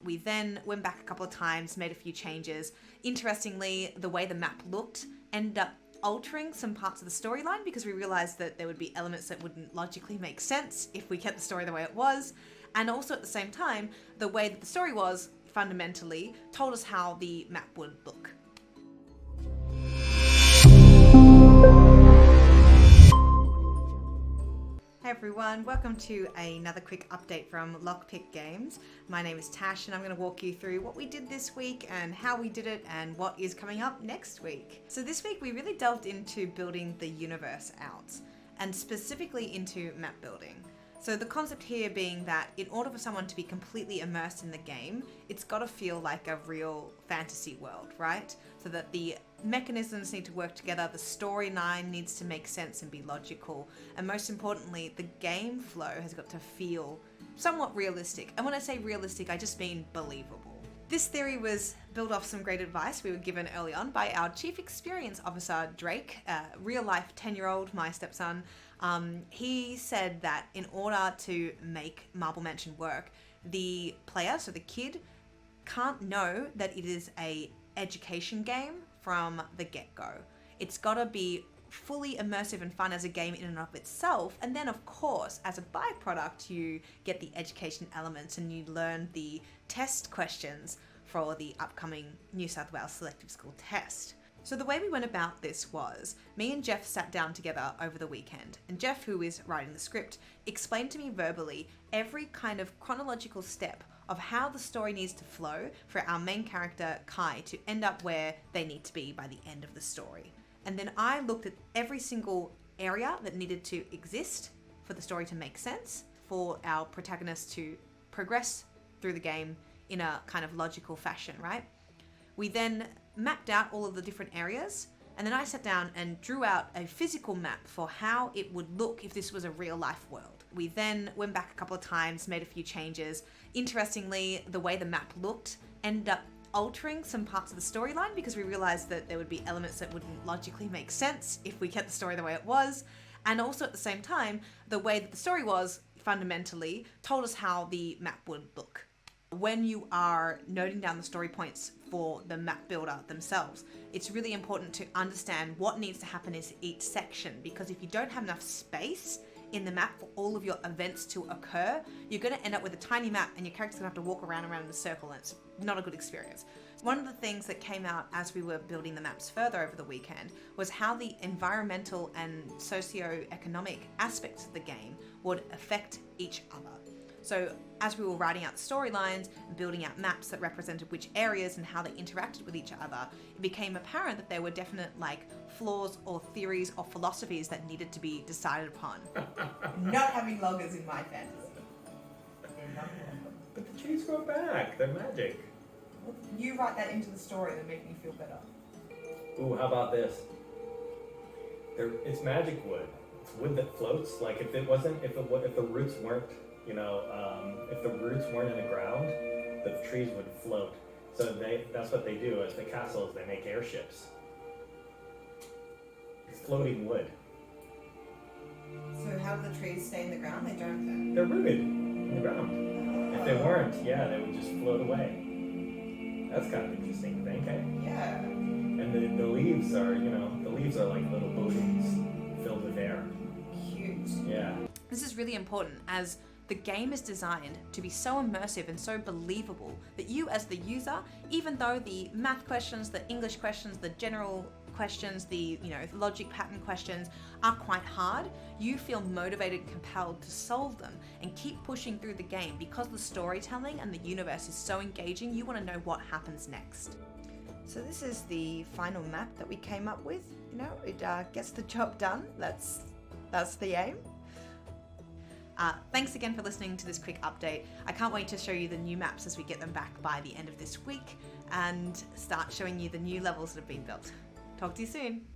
We then went back a couple of times, made a few changes. Interestingly, the way the map looked ended up altering some parts of the storyline because we realized that there would be elements that wouldn't logically make sense if we kept the story the way it was. And also at the same time, the way that the story was fundamentally told us how the map would look. Hey everyone, welcome to another quick update from Lockpick Games. My name is Tash and I'm going to walk you through what we did this week and how we did it and what is coming up next week. So this week we really delved into building the universe out and specifically into map building. So the concept here being that in order for someone to be completely immersed in the game, it's got to feel like a real fantasy world, right? So that the mechanisms need to work together, the storyline needs to make sense and be logical, and most importantly, the game flow has got to feel somewhat realistic. And when I say realistic, I just mean believable. This theory was built off some great advice we were given early on by our Chief Experience Officer, Drake, real life 10-year-old, my stepson. He said that in order to make Marble Mansion work, the player, so the kid, can't know that it is a education game from the get-go. It's got to be fully immersive and fun as a game in and of itself, and then of course as a byproduct you get the education elements and you learn the test questions for the upcoming New South Wales Selective School test. So the way we went about this was, me and Jeff sat down together over the weekend, and Jeff, who is writing the script, explained to me verbally every kind of chronological step of how the story needs to flow for our main character, Kai, to end up where they need to be by the end of the story. And then I looked at every single area that needed to exist for the story to make sense, for our protagonist to progress through the game in a kind of logical fashion, right? We then mapped out all of the different areas, and then I sat down and drew out a physical map for how it would look if this was a real life world. We then went back a couple of times, made a few changes. Interestingly, the way the map looked ended up altering some parts of the storyline because we realized that there would be elements that wouldn't logically make sense if we kept the story the way it was. And also at the same time, the way that the story was fundamentally told us how the map would look. When you are noting down the story points for the map builder themselves, it's really important to understand what needs to happen in each section, because if you don't have enough space in the map for all of your events to occur, you're going to end up with a tiny map and your character's going to have to walk around in a circle, and it's not a good experience. One of the things that came out as we were building the maps further over the weekend was how the environmental and socio-economic aspects of the game would affect each other. So as we were writing out the storylines and building out maps that represented which areas and how they interacted with each other, it became apparent that there were definite flaws or theories or philosophies that needed to be decided upon. Not having loggers in my fantasy. But the trees grow back. They're magic. Well, you write that into the story and make me feel better. Ooh, how about this? It's magic wood. It's wood that floats. Like if the roots weren't, if the roots weren't in the ground, the trees would float. So that's what they do at the castles. They make airships. It's floating wood. So how do the trees stay in the ground? They don't then? They're rooted in the ground. If they weren't, they would just float away. That's kind of interesting to think, eh? Yeah. And the leaves are, like little balloons filled with air. Cute. Yeah. This is really important as the game is designed to be so immersive and so believable that you as the user, even though the math questions, the English questions, the general questions, the logic pattern questions are quite hard, you feel motivated and compelled to solve them and keep pushing through the game because the storytelling and the universe is so engaging. You want to know what happens next. So this is the final map that we came up with. It gets the job done. That's the aim. Thanks again for listening to this quick update. I can't wait to show you the new maps as we get them back by the end of this week and start showing you the new levels that have been built. Talk to you soon.